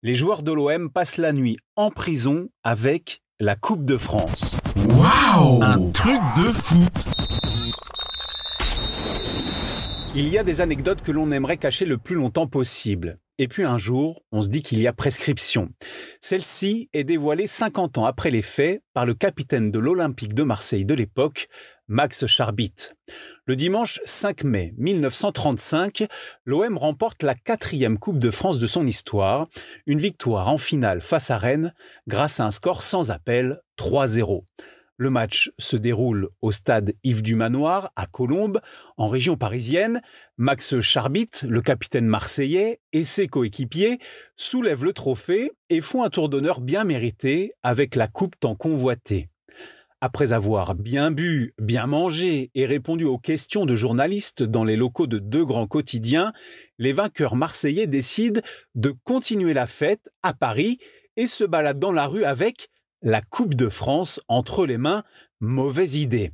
Les joueurs de l'OM passent la nuit en prison avec la Coupe de France. Waouh! Un truc de fou! Il y a des anecdotes que l'on aimerait cacher le plus longtemps possible. Et puis un jour, on se dit qu'il y a prescription. Celle-ci est dévoilée 50 ans après les faits par le capitaine de l'Olympique de Marseille de l'époque, Max Charbit. Le dimanche 5 mai 1935, l'OM remporte la 4e Coupe de France de son histoire, une victoire en finale face à Rennes grâce à un score sans appel, 3-0. Le match se déroule au stade Yves du Manoir, à Colombes, en région parisienne. Max Charbit, le capitaine marseillais, et ses coéquipiers soulèvent le trophée et font un tour d'honneur bien mérité avec la coupe tant convoitée. Après avoir bien bu, bien mangé et répondu aux questions de journalistes dans les locaux de 2 grands quotidiens, les vainqueurs marseillais décident de continuer la fête à Paris et se baladent dans la rue avec la Coupe de France entre les mains. Mauvaise idée.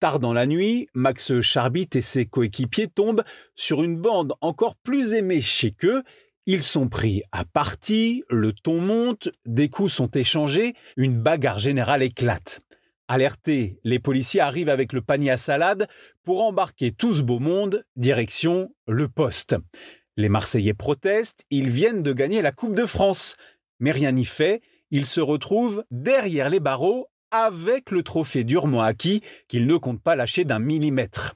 Tard dans la nuit, Max Charbit et ses coéquipiers tombent sur une bande encore plus éméchée qu'eux. Ils sont pris à partie, le ton monte, des coups sont échangés, une bagarre générale éclate. Alertés, les policiers arrivent avec le panier à salade pour embarquer tout ce beau monde, direction le poste. Les Marseillais protestent, ils viennent de gagner la Coupe de France. Mais rien n'y fait, ils se retrouvent derrière les barreaux avec le trophée durement acquis qu'ils ne comptent pas lâcher d'un millimètre.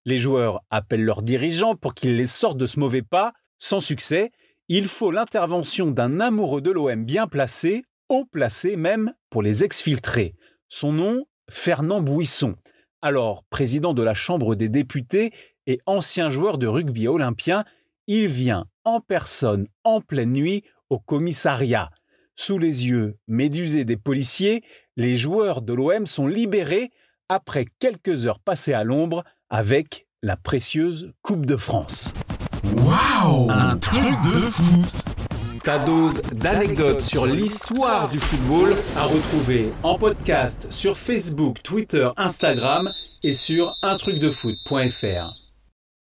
Les joueurs appellent leurs dirigeants pour qu'ils les sortent de ce mauvais pas. Sans succès, il faut l'intervention d'un amoureux de l'OM bien placé, haut placé même, pour les exfiltrer. Son nom, Fernand Bouisson. Alors, président de la Chambre des députés et ancien joueur de rugby olympien, il vient en personne, en pleine nuit, au commissariat. Sous les yeux médusés des policiers, les joueurs de l'OM sont libérés après quelques heures passées à l'ombre avec la précieuse Coupe de France. Waouh! Un truc de fou! Ta dose d'anecdotes sur l'histoire du football à retrouver en podcast sur Facebook, Twitter, Instagram et sur untrucdefoot.fr.